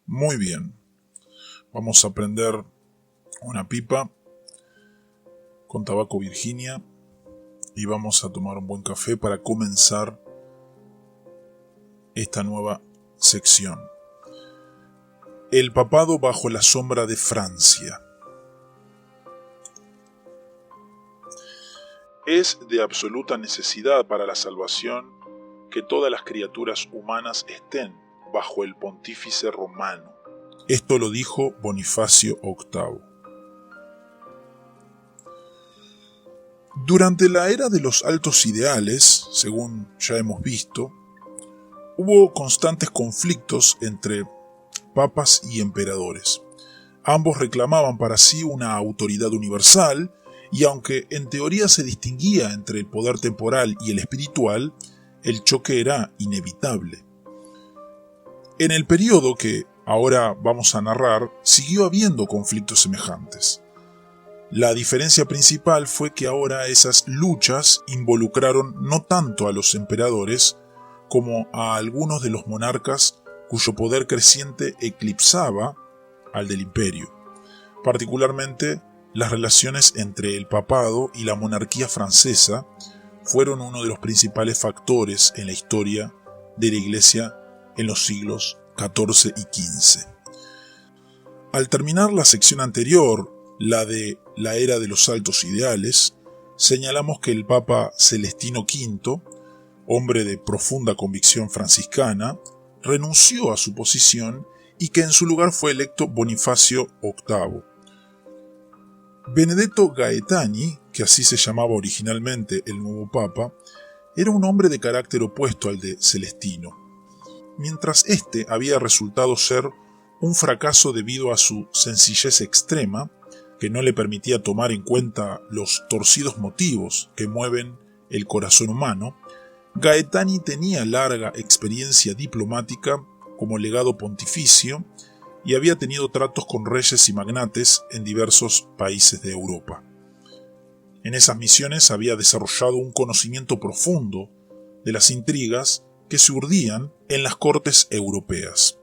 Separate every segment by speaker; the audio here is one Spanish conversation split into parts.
Speaker 1: Muy bien, vamos a prender una pipa con tabaco Virginia y vamos a tomar un buen café para comenzar esta nueva sección. El papado bajo la sombra de Francia. Es de absoluta necesidad para la salvación que todas las criaturas humanas estén bajo el pontífice romano. Esto lo dijo Bonifacio VIII. Durante la era de los altos ideales, según ya hemos visto, hubo constantes conflictos entre papas y emperadores. Ambos reclamaban para sí una autoridad universal, y aunque en teoría se distinguía entre el poder temporal y el espiritual, el choque era inevitable. En el periodo que ahora vamos a narrar, siguió habiendo conflictos semejantes. La diferencia principal fue que ahora esas luchas involucraron no tanto a los emperadores como a algunos de los monarcas cuyo poder creciente eclipsaba al del imperio. Particularmente, las relaciones entre el papado y la monarquía francesa fueron uno de los principales factores en la historia de la Iglesia en los siglos XIV y XV. Al terminar la sección anterior, la de la era de los altos ideales, señalamos que el Papa Celestino V, hombre de profunda convicción franciscana, renunció a su posición y que en su lugar fue electo Bonifacio VIII. Benedetto Gaetani, que así se llamaba originalmente el nuevo Papa, era un hombre de carácter opuesto al de Celestino. Mientras este había resultado ser un fracaso debido a su sencillez extrema, que no le permitía tomar en cuenta los torcidos motivos que mueven el corazón humano, Gaetani tenía larga experiencia diplomática como legado pontificio y había tenido tratos con reyes y magnates en diversos países de Europa. En esas misiones había desarrollado un conocimiento profundo de las intrigas que se urdían en las cortes europeas.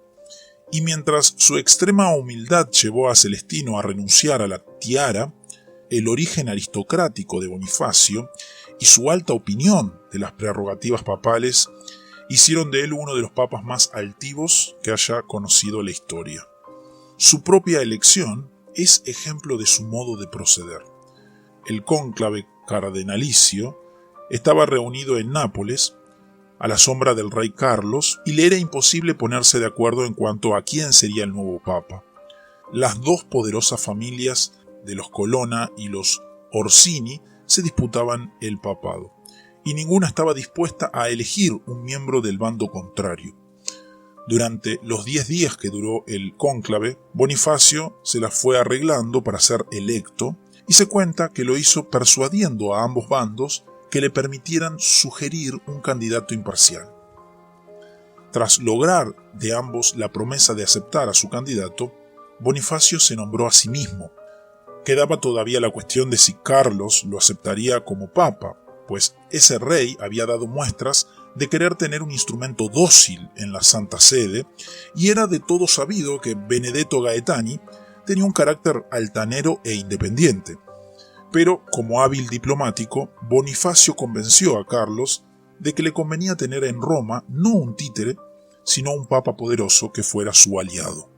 Speaker 1: Y mientras su extrema humildad llevó a Celestino a renunciar a la tiara, el origen aristocrático de Bonifacio y su alta opinión de las prerrogativas papales hicieron de él uno de los papas más altivos que haya conocido la historia. Su propia elección es ejemplo de su modo de proceder. El cónclave cardenalicio estaba reunido en Nápoles a la sombra del rey Carlos, y le era imposible ponerse de acuerdo en cuanto a quién sería el nuevo papa. Las dos poderosas familias de los Colonna y los Orsini se disputaban el papado, y ninguna estaba dispuesta a elegir un miembro del bando contrario. Durante los 10 días que duró el cónclave, Bonifacio se las fue arreglando para ser electo, y se cuenta que lo hizo persuadiendo a ambos bandos que le permitieran sugerir un candidato imparcial. Tras lograr de ambos la promesa de aceptar a su candidato, Bonifacio se nombró a sí mismo. Quedaba todavía la cuestión de si Carlos lo aceptaría como papa, pues ese rey había dado muestras de querer tener un instrumento dócil en la Santa Sede, y era de todo sabido que Benedetto Gaetani tenía un carácter altanero e independiente. Pero, como hábil diplomático, Bonifacio convenció a Carlos de que le convenía tener en Roma no un títere, sino un papa poderoso que fuera su aliado.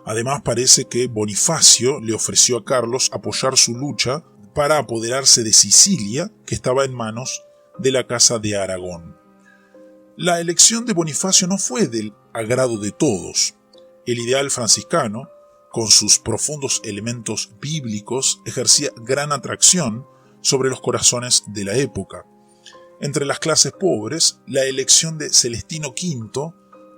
Speaker 1: Además, parece que Bonifacio le ofreció a Carlos apoyar su lucha para apoderarse de Sicilia, que estaba en manos de la Casa de Aragón. La elección de Bonifacio no fue del agrado de todos. El ideal franciscano, con sus profundos elementos bíblicos, ejercía gran atracción sobre los corazones de la época. Entre las clases pobres, la elección de Celestino V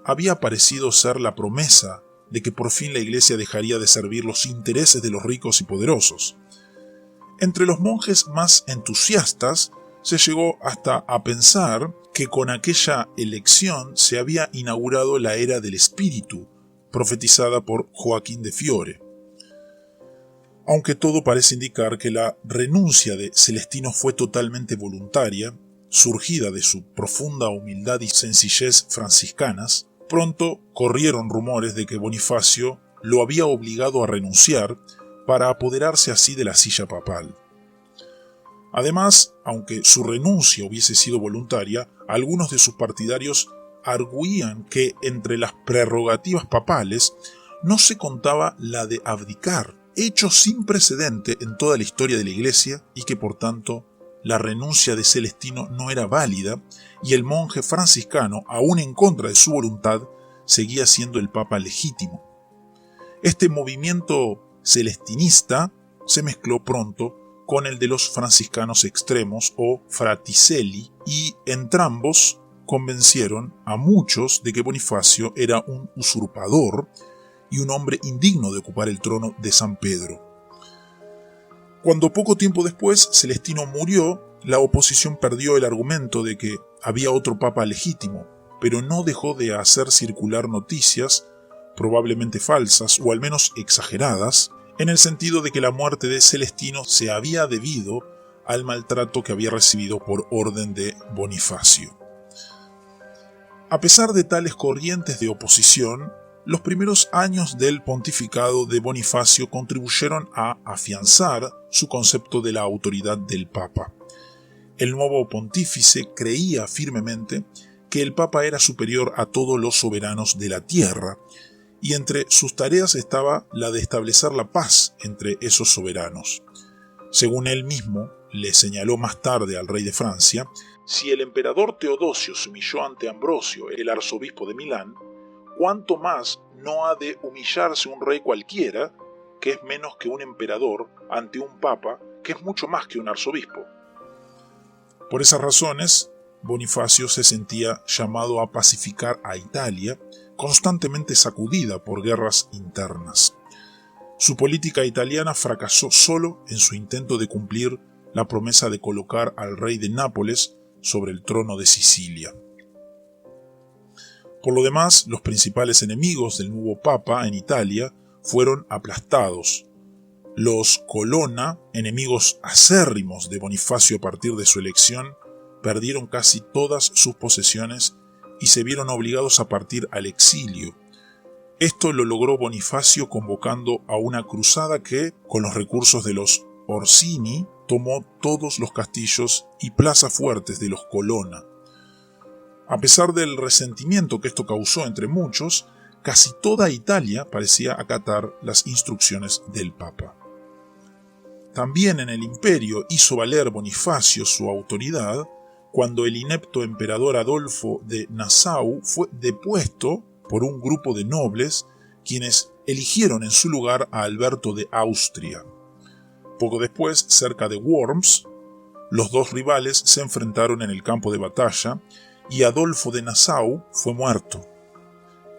Speaker 1: había parecido ser la promesa de que por fin la Iglesia dejaría de servir los intereses de los ricos y poderosos. Entre los monjes más entusiastas, se llegó hasta a pensar que con aquella elección se había inaugurado la era del espíritu, profetizada por Joaquín de Fiore. Aunque todo parece indicar que la renuncia de Celestino fue totalmente voluntaria, surgida de su profunda humildad y sencillez franciscanas, Pronto corrieron rumores de que Bonifacio lo había obligado a renunciar para apoderarse así de la silla papal. Además, aunque su renuncia hubiese sido voluntaria, algunos de sus partidarios arguían que entre las prerrogativas papales no se contaba la de abdicar, hecho sin precedente en toda la historia de la Iglesia, y que por tanto la renuncia de Celestino no era válida y el monje franciscano, aun en contra de su voluntad, seguía siendo el papa legítimo. Este movimiento celestinista se mezcló pronto con el de los franciscanos extremos o fraticelli, y entrambos convencieron a muchos de que Bonifacio era un usurpador y un hombre indigno de ocupar el trono de San Pedro. Cuando poco tiempo después Celestino murió, la oposición perdió el argumento de que había otro papa legítimo, pero no dejó de hacer circular noticias, probablemente falsas o al menos exageradas, en el sentido de que la muerte de Celestino se había debido al maltrato que había recibido por orden de Bonifacio. A pesar de tales corrientes de oposición, los primeros años del pontificado de Bonifacio contribuyeron a afianzar su concepto de la autoridad del Papa. El nuevo pontífice creía firmemente que el Papa era superior a todos los soberanos de la tierra, y entre sus tareas estaba la de establecer la paz entre esos soberanos. Según él mismo le señaló más tarde al rey de Francia, si el emperador Teodosio se humilló ante Ambrosio, el arzobispo de Milán, ¿cuánto más no ha de humillarse un rey cualquiera, que es menos que un emperador, ante un papa, que es mucho más que un arzobispo? Por esas razones, Bonifacio se sentía llamado a pacificar a Italia, constantemente sacudida por guerras internas. Su política italiana fracasó solo en su intento de cumplir la promesa de colocar al rey de Nápoles sobre el trono de Sicilia. Por lo demás, los principales enemigos del nuevo papa en Italia fueron aplastados. Los Colonna, enemigos acérrimos de Bonifacio a partir de su elección, perdieron casi todas sus posesiones y se vieron obligados a partir al exilio. Esto lo logró Bonifacio convocando a una cruzada que, con los recursos de los Orsini, tomó todos los castillos y plazas fuertes de los Colonna. A pesar del resentimiento que esto causó entre muchos, casi toda Italia parecía acatar las instrucciones del Papa. También en el imperio hizo valer Bonifacio su autoridad cuando el inepto emperador Adolfo de Nassau fue depuesto por un grupo de nobles, quienes eligieron en su lugar a Alberto de Austria. Poco después, cerca de Worms, los dos rivales se enfrentaron en el campo de batalla y Adolfo de Nassau fue muerto.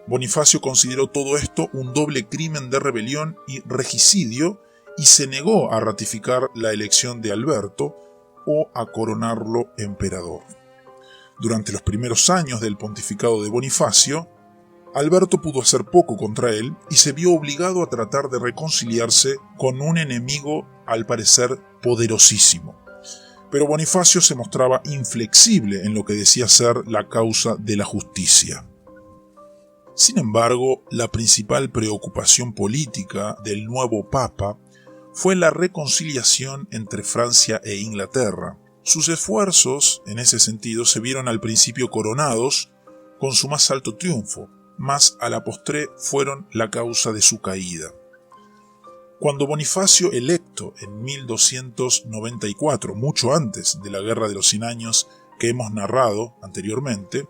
Speaker 1: Bonifacio consideró todo esto un doble crimen de rebelión y regicidio y se negó a ratificar la elección de Alberto o a coronarlo emperador. Durante los primeros años del pontificado de Bonifacio, Alberto pudo hacer poco contra él y se vio obligado a tratar de reconciliarse con un enemigo al parecer poderosísimo. Pero Bonifacio se mostraba inflexible en lo que decía ser la causa de la justicia. Sin embargo, la principal preocupación política del nuevo papa fue la reconciliación entre Francia e Inglaterra. Sus esfuerzos, en ese sentido, se vieron al principio coronados con su más alto triunfo, mas a la postre fueron la causa de su caída. Cuando Bonifacio, electo en 1294, mucho antes de la Guerra de los 100 Años que hemos narrado anteriormente,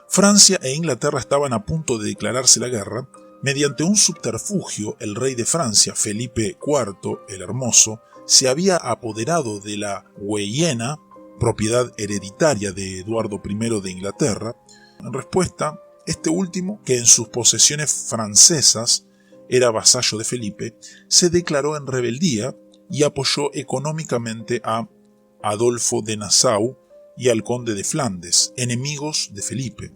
Speaker 1: Francia e Inglaterra estaban a punto de declararse la guerra. Mediante un subterfugio, el rey de Francia, Felipe IV el Hermoso, se había apoderado de la Guayena, propiedad hereditaria de Eduardo I de Inglaterra. En respuesta, este último, que en sus posesiones francesas era vasallo de Felipe, se declaró en rebeldía y apoyó económicamente a Adolfo de Nassau y al conde de Flandes, enemigos de Felipe.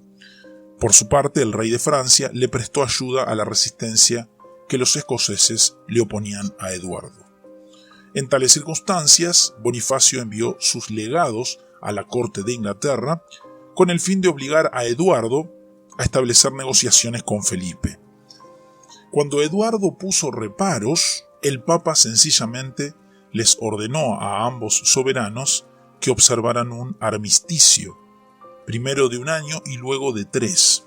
Speaker 1: Por su parte, el rey de Francia le prestó ayuda a la resistencia que los escoceses le oponían a Eduardo. En tales circunstancias, Bonifacio envió sus legados a la corte de Inglaterra con el fin de obligar a Eduardo a establecer negociaciones con Felipe. Cuando Eduardo puso reparos, el Papa sencillamente les ordenó a ambos soberanos que observaran un armisticio, primero de 1 año y luego de 3.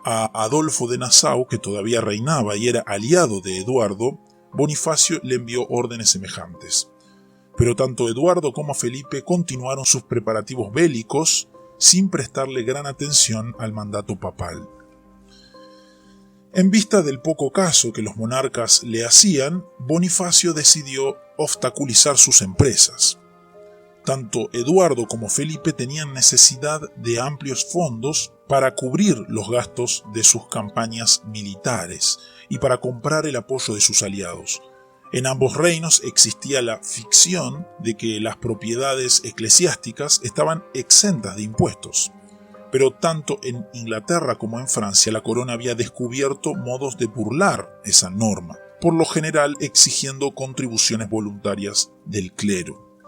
Speaker 1: A Adolfo de Nassau, que todavía reinaba y era aliado de Eduardo, Bonifacio le envió órdenes semejantes. Pero tanto Eduardo como Felipe continuaron sus preparativos bélicos sin prestarle gran atención al mandato papal. En vista del poco caso que los monarcas le hacían, Bonifacio decidió obstaculizar sus empresas. Tanto Eduardo como Felipe tenían necesidad de amplios fondos para cubrir los gastos de sus campañas militares y para comprar el apoyo de sus aliados. En ambos reinos existía la ficción de que las propiedades eclesiásticas estaban exentas de impuestos. Pero tanto en Inglaterra como en Francia la corona había descubierto modos de burlar esa norma, por lo general exigiendo contribuciones voluntarias del clero.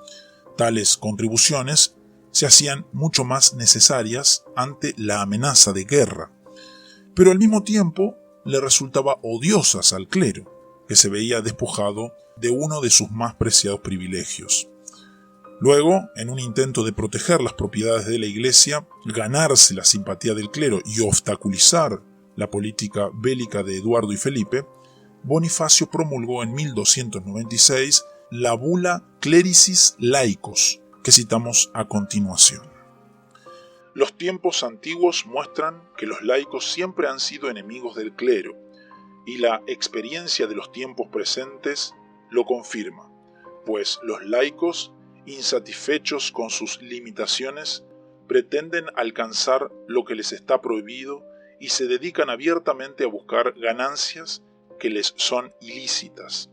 Speaker 1: Tales contribuciones se hacían mucho más necesarias ante la amenaza de guerra, pero al mismo tiempo le resultaba odiosas al clero, que se veía despojado de uno de sus más preciados privilegios. Luego, en un intento de proteger las propiedades de la Iglesia, ganarse la simpatía del clero y obstaculizar la política bélica de Eduardo y Felipe, Bonifacio promulgó en 1296 la bula Clericis Laicos, que citamos a continuación. Los tiempos antiguos muestran que los laicos siempre han sido enemigos del clero, y la experiencia de los tiempos presentes lo confirma, pues los laicos, insatisfechos con sus limitaciones, pretenden alcanzar lo que les está prohibido y se dedican abiertamente a buscar ganancias que les son ilícitas.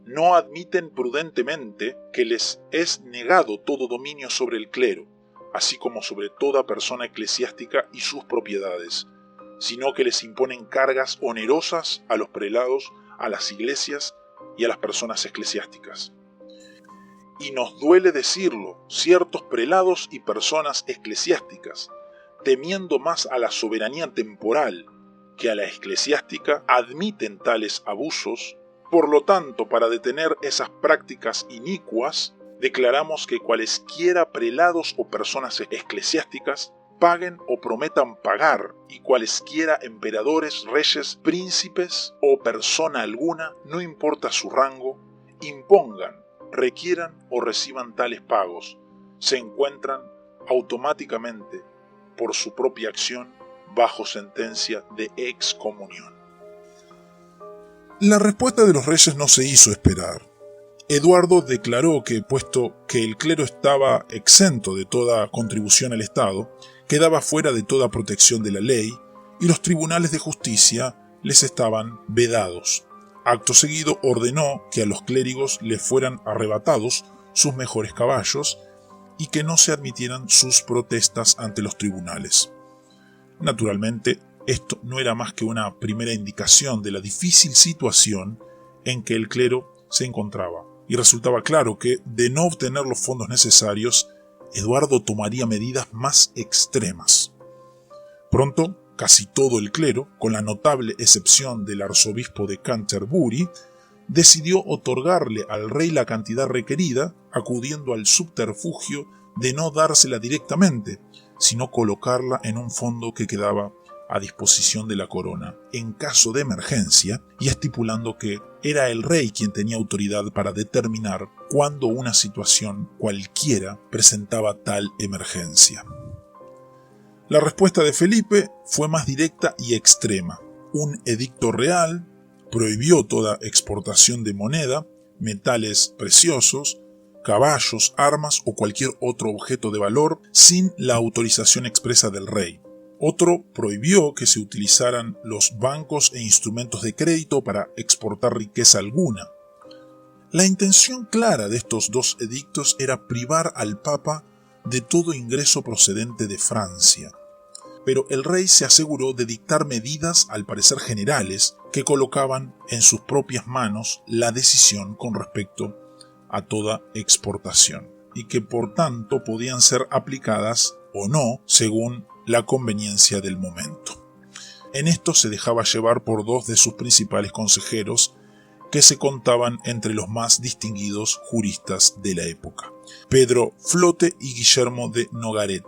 Speaker 1: No admiten prudentemente que les es negado todo dominio sobre el clero, así como sobre toda persona eclesiástica y sus propiedades, sino que les imponen cargas onerosas a los prelados, a las iglesias y a las personas eclesiásticas. Y nos duele decirlo, ciertos prelados y personas eclesiásticas, temiendo más a la soberanía temporal que a la eclesiástica, admiten tales abusos. Por lo tanto, para detener esas prácticas inicuas, declaramos que cualesquiera prelados o personas eclesiásticas paguen o prometan pagar, y cualesquiera emperadores, reyes, príncipes o persona alguna, no importa su rango, impongan, requieran o reciban tales pagos, se encuentran automáticamente, por su propia acción, bajo sentencia de excomunión. La respuesta de los reyes no se hizo esperar. Eduardo declaró que, puesto que el clero estaba exento de toda contribución al Estado, quedaba fuera de toda protección de la ley y los tribunales de justicia les estaban vedados. Acto seguido ordenó que a los clérigos les fueran arrebatados sus mejores caballos y que no se admitieran sus protestas ante los tribunales. Naturalmente, esto no era más que una primera indicación de la difícil situación en que el clero se encontraba, y resultaba claro que, de no obtener los fondos necesarios, Eduardo tomaría medidas más extremas. Pronto, casi todo el clero, con la notable excepción del arzobispo de Canterbury, decidió otorgarle al rey la cantidad requerida, acudiendo al subterfugio de no dársela directamente, sino colocarla en un fondo que quedaba a disposición de la corona en caso de emergencia, y estipulando que era el rey quien tenía autoridad para determinar cuándo una situación cualquiera presentaba tal emergencia. La respuesta de Felipe fue más directa y extrema. Un edicto real prohibió toda exportación de moneda, metales preciosos, caballos, armas o cualquier otro objeto de valor sin la autorización expresa del rey. Otro prohibió que se utilizaran los bancos e instrumentos de crédito para exportar riqueza alguna. La intención clara de estos dos edictos era privar al Papa de todo ingreso procedente de Francia. Pero el rey se aseguró de dictar medidas, al parecer generales, que colocaban en sus propias manos la decisión con respecto a toda exportación, y que por tanto podían ser aplicadas o no según la conveniencia del momento. En esto se dejaba llevar por dos de sus principales consejeros, que se contaban entre los más distinguidos juristas de la época: Pedro Flote y Guillermo de Nogaret.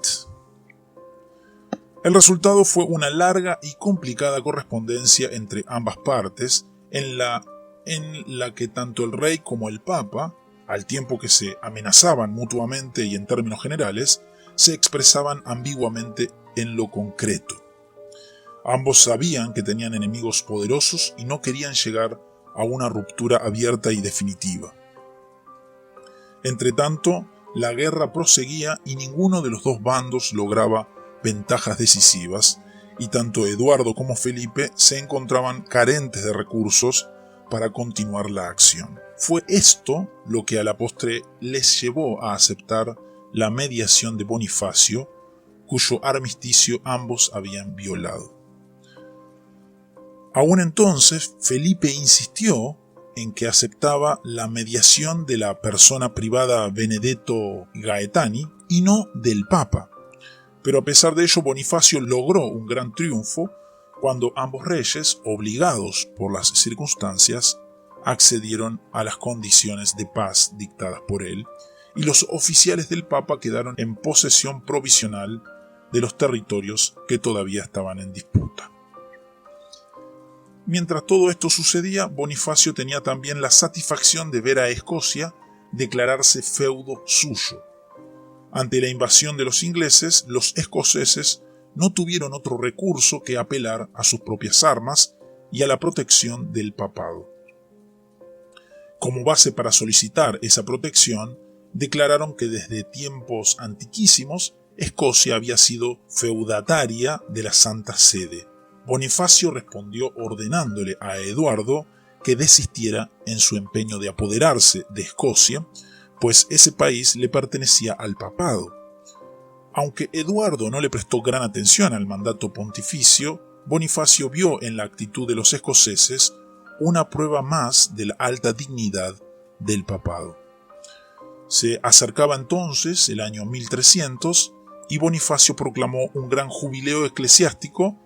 Speaker 1: El resultado fue una larga y complicada correspondencia entre ambas partes, en la que tanto el rey como el papa, al tiempo que se amenazaban mutuamente y en términos generales, se expresaban ambiguamente en lo concreto. Ambos sabían que tenían enemigos poderosos y no querían llegar a una ruptura abierta y definitiva. Entretanto, la guerra proseguía y ninguno de los dos bandos lograba ventajas decisivas, y tanto Eduardo como Felipe se encontraban carentes de recursos para continuar la acción. Fue esto lo que a la postre les llevó a aceptar la mediación de Bonifacio, cuyo armisticio ambos habían violado. Aún entonces, Felipe insistió en que aceptaba la mediación de la persona privada Benedetto Gaetani y no del Papa. Pero a pesar de ello, Bonifacio logró un gran triunfo cuando ambos reyes, obligados por las circunstancias, accedieron a las condiciones de paz dictadas por él, y los oficiales del Papa quedaron en posesión provisional de los territorios que todavía estaban en disputa. Mientras todo esto sucedía, Bonifacio tenía también la satisfacción de ver a Escocia declararse feudo suyo. Ante la invasión de los ingleses, los escoceses no tuvieron otro recurso que apelar a sus propias armas y a la protección del papado. Como base para solicitar esa protección, declararon que desde tiempos antiquísimos Escocia había sido feudataria de la Santa Sede. Bonifacio respondió ordenándole a Eduardo que desistiera en su empeño de apoderarse de Escocia, pues ese país le pertenecía al papado. Aunque Eduardo no le prestó gran atención al mandato pontificio, Bonifacio vio en la actitud de los escoceses una prueba más de la alta dignidad del papado. Se acercaba entonces el año 1300 y Bonifacio proclamó un gran jubileo eclesiástico,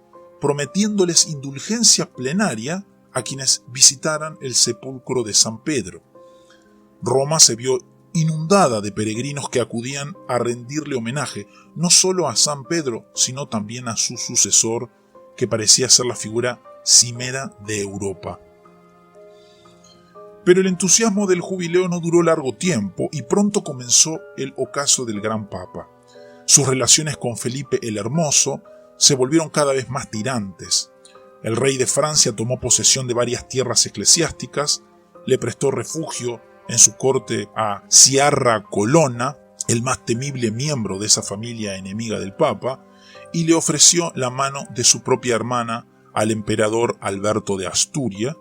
Speaker 1: prometiéndoles indulgencia plenaria a quienes visitaran el sepulcro de San Pedro. Roma se vio inundada de peregrinos que acudían a rendirle homenaje, no solo a San Pedro, sino también a su sucesor, que parecía ser la figura cimera de Europa. Pero el entusiasmo del jubileo no duró largo tiempo y pronto comenzó el ocaso del gran papa. Sus relaciones con Felipe el Hermoso se volvieron cada vez más tirantes. El rey de Francia tomó posesión de varias tierras eclesiásticas, le prestó refugio en su corte a Sciarra Colonna, el más temible miembro de esa familia enemiga del Papa, y le ofreció la mano de su propia hermana al emperador Alberto de Asturia,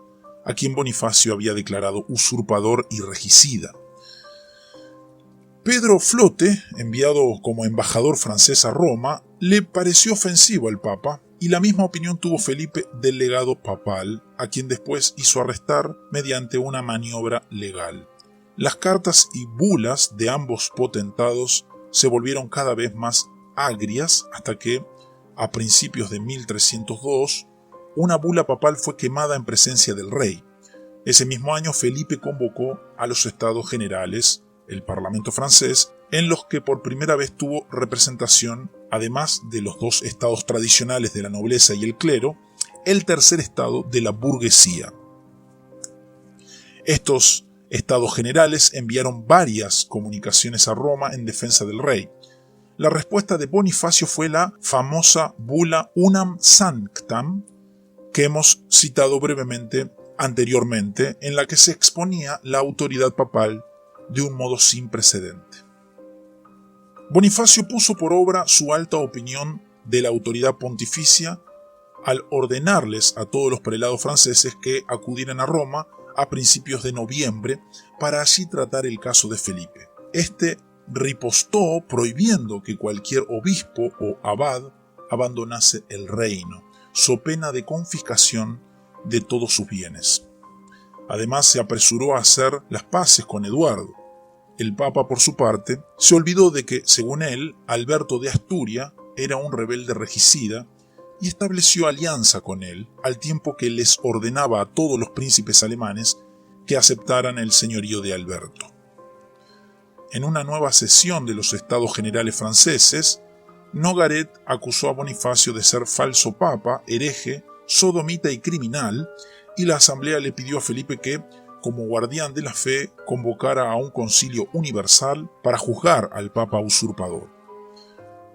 Speaker 1: a quien Bonifacio había declarado usurpador y regicida. Pedro Flote, enviado como embajador francés a Roma, le pareció ofensivo al Papa, y la misma opinión tuvo Felipe del legado papal, a quien después hizo arrestar mediante una maniobra legal. Las cartas y bulas de ambos potentados se volvieron cada vez más agrias hasta que, a principios de 1302, una bula papal fue quemada en presencia del rey. Ese mismo año Felipe convocó a los Estados Generales, el Parlamento francés, en los que por primera vez tuvo representación, además de los dos estados tradicionales de la nobleza y el clero, el tercer estado de la burguesía. Estos Estados Generales enviaron varias comunicaciones a Roma en defensa del rey. La respuesta de Bonifacio fue la famosa bula Unam Sanctam, que hemos citado brevemente anteriormente, en la que se exponía la autoridad papal de un modo sin precedente. Bonifacio puso por obra su alta opinión de la autoridad pontificia al ordenarles a todos los prelados franceses que acudieran a Roma a principios de noviembre para allí tratar el caso de Felipe. Este ripostó prohibiendo que cualquier obispo o abad abandonase el reino, so pena de confiscación de todos sus bienes. Además, se apresuró a hacer las paces con Eduardo. El Papa, por su parte, se olvidó de que, según él, Alberto de Asturia era un rebelde regicida y estableció alianza con él, al tiempo que les ordenaba a todos los príncipes alemanes que aceptaran el señorío de Alberto. En una nueva sesión de los Estados Generales franceses, Nogaret acusó a Bonifacio de ser falso papa, hereje, sodomita y criminal, y la asamblea le pidió a Felipe que, como guardián de la fe, convocara a un concilio universal para juzgar al papa usurpador.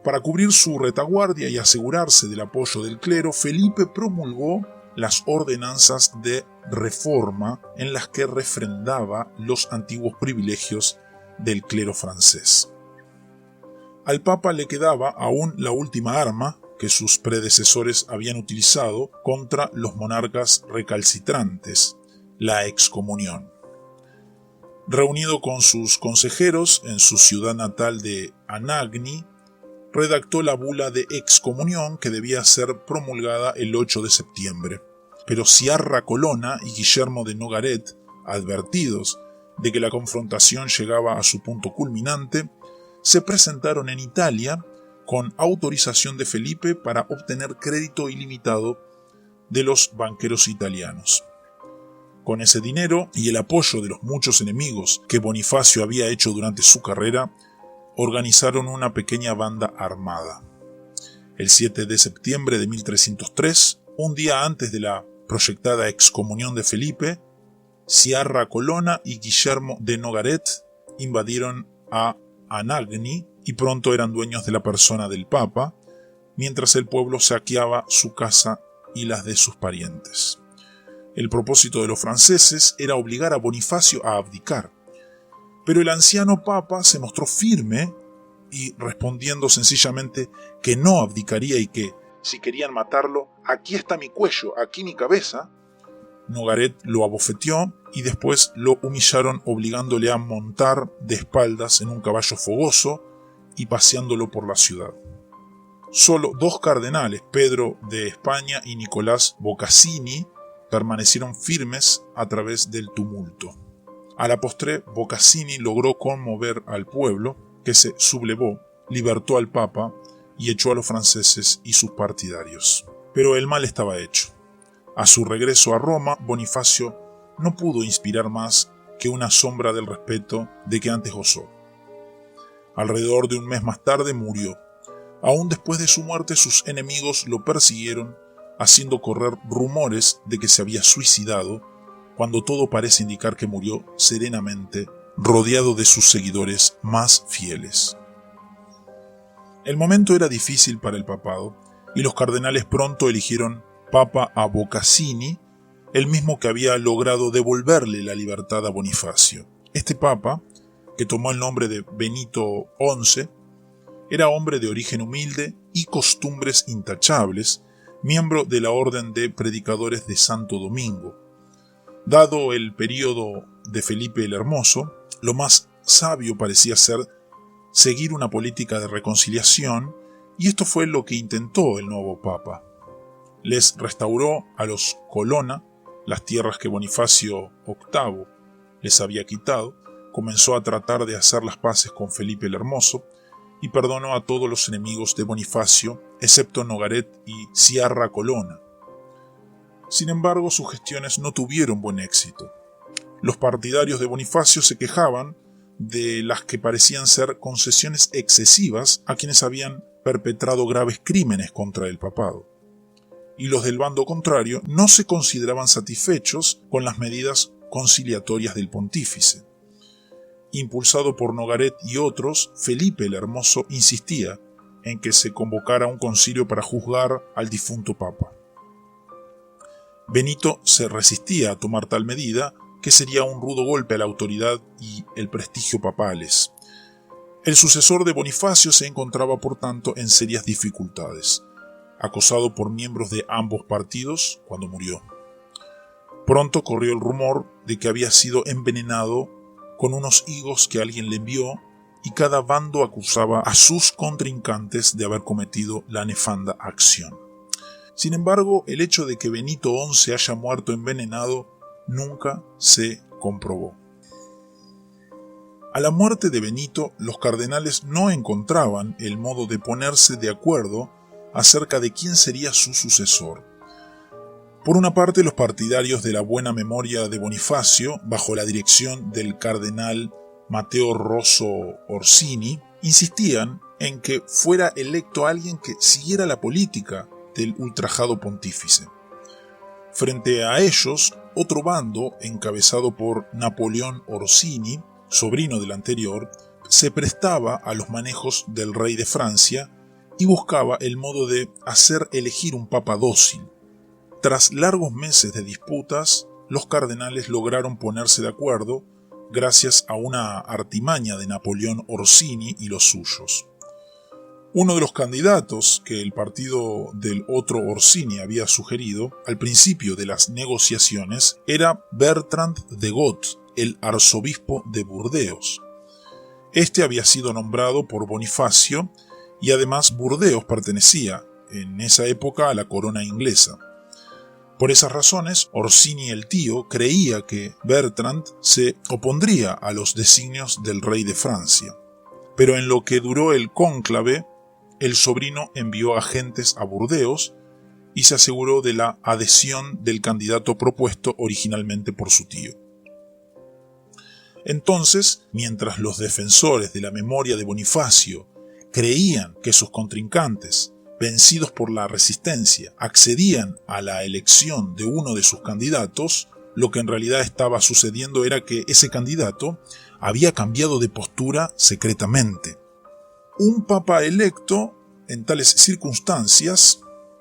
Speaker 1: Para cubrir su retaguardia y asegurarse del apoyo del clero, Felipe promulgó las ordenanzas de reforma en las que refrendaba los antiguos privilegios del clero francés. Al papa le quedaba aún la última arma que sus predecesores habían utilizado contra los monarcas recalcitrantes, la excomunión. Reunido con sus consejeros en su ciudad natal de Anagni, redactó la bula de excomunión que debía ser promulgada el 8 de septiembre. Pero Sciarra Colonna y Guillermo de Nogaret, advertidos de que la confrontación llegaba a su punto culminante, se presentaron en Italia con autorización de Felipe para obtener crédito ilimitado de los banqueros italianos. Con ese dinero y el apoyo de los muchos enemigos que Bonifacio había hecho durante su carrera, organizaron una pequeña banda armada. El 7 de septiembre de 1303, un día antes de la proyectada excomunión de Felipe, Sciarra Colonna y Guillermo de Nogaret invadieron a Anagni y pronto eran dueños de la persona del Papa, mientras el pueblo saqueaba su casa y las de sus parientes. El propósito de los franceses era obligar a Bonifacio a abdicar, pero el anciano Papa se mostró firme y, respondiendo sencillamente que no abdicaría y que, si querían matarlo, aquí está mi cuello, aquí mi cabeza, Nogaret lo abofeteó y después lo humillaron obligándole a montar de espaldas en un caballo fogoso y paseándolo por la ciudad. Solo 2 cardenales, Pedro de España y Nicolás Boccassini, permanecieron firmes a través del tumulto. A la postre, Boccassini logró conmover al pueblo, que se sublevó, libertó al Papa y echó a los franceses y sus partidarios. Pero el mal estaba hecho. A su regreso a Roma, Bonifacio no pudo inspirar más que una sombra del respeto de que antes gozó. Alrededor de un mes más tarde murió. Aún después de su muerte, sus enemigos lo persiguieron, haciendo correr rumores de que se había suicidado, cuando todo parece indicar que murió serenamente, rodeado de sus seguidores más fieles. El momento era difícil para el papado, y los cardenales pronto eligieron papa a Boccassini, el mismo que había logrado devolverle la libertad a Bonifacio. Este papa, que tomó el nombre de Benito XI, era hombre de origen humilde y costumbres intachables, miembro de la Orden de Predicadores de Santo Domingo. Dado el período de Felipe el Hermoso, lo más sabio parecía ser seguir una política de reconciliación, y esto fue lo que intentó el nuevo papa. Les restauró a los Colonna las tierras que Bonifacio VIII les había quitado, comenzó a tratar de hacer las paces con Felipe el Hermoso y perdonó a todos los enemigos de Bonifacio, excepto Nogaret y Sciarra Colonna. Sin embargo, sus gestiones no tuvieron buen éxito. Los partidarios de Bonifacio se quejaban de las que parecían ser concesiones excesivas a quienes habían perpetrado graves crímenes contra el papado. Y los del bando contrario no se consideraban satisfechos con las medidas conciliatorias del pontífice. Impulsado por Nogaret y otros, Felipe el Hermoso insistía en que se convocara un concilio para juzgar al difunto papa. Benito se resistía a tomar tal medida, que sería un rudo golpe a la autoridad y el prestigio papales. El sucesor de Bonifacio se encontraba, por tanto, en serias dificultades, acosado por miembros de ambos partidos cuando murió. Pronto corrió el rumor de que había sido envenenado con unos higos que alguien le envió, y cada bando acusaba a sus contrincantes de haber cometido la nefanda acción. Sin embargo, el hecho de que Benito XI haya muerto envenenado nunca se comprobó. A la muerte de Benito, los cardenales no encontraban el modo de ponerse de acuerdo acerca de quién sería su sucesor. Por una parte, los partidarios de la buena memoria de Bonifacio, bajo la dirección del cardenal Matteo Rosso Orsini, insistían en que fuera electo alguien que siguiera la política del ultrajado pontífice. Frente a ellos, otro bando, encabezado por Napoleón Orsini, sobrino del anterior, se prestaba a los manejos del rey de Francia y buscaba el modo de hacer elegir un papa dócil. Tras largos meses de disputas, los cardenales lograron ponerse de acuerdo gracias a una artimaña de Napoleón Orsini y los suyos. Uno de los candidatos que el partido del otro Orsini había sugerido al principio de las negociaciones era Bertrand de Got, el arzobispo de Burdeos. Este había sido nombrado por Bonifacio y además Burdeos pertenecía en esa época a la corona inglesa. Por esas razones, Orsini el tío creía que Bertrand se opondría a los designios del rey de Francia. Pero en lo que duró el cónclave, el sobrino envió agentes a Burdeos y se aseguró de la adhesión del candidato propuesto originalmente por su tío. Entonces, mientras los defensores de la memoria de Bonifacio creían que sus contrincantes, vencidos por la resistencia, accedían a la elección de uno de sus candidatos, lo que en realidad estaba sucediendo era que ese candidato había cambiado de postura secretamente. Un papa electo, en tales circunstancias,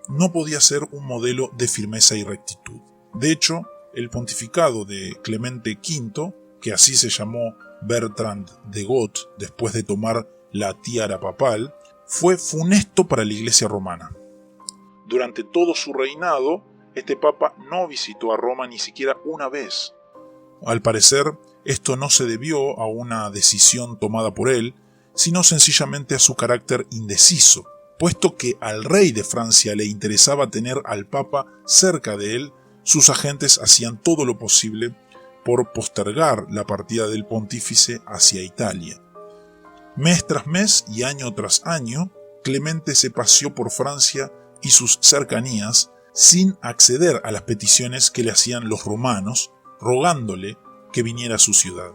Speaker 1: no podía ser un modelo de firmeza y rectitud. De hecho, el pontificado de Clemente V, que así se llamó Bertrand de Got después de tomar la tiara papal, fue funesto para la Iglesia romana. Durante todo su reinado, este papa no visitó a Roma ni siquiera una vez. Al parecer, esto no se debió a una decisión tomada por él, sino sencillamente a su carácter indeciso, puesto que al rey de Francia le interesaba tener al papa cerca de él. Sus agentes hacían todo lo posible por postergar la partida del pontífice hacia Italia. Mes tras mes y año tras año, Clemente se paseó por Francia y sus cercanías sin acceder a las peticiones que le hacían los romanos, rogándole que viniera a su ciudad.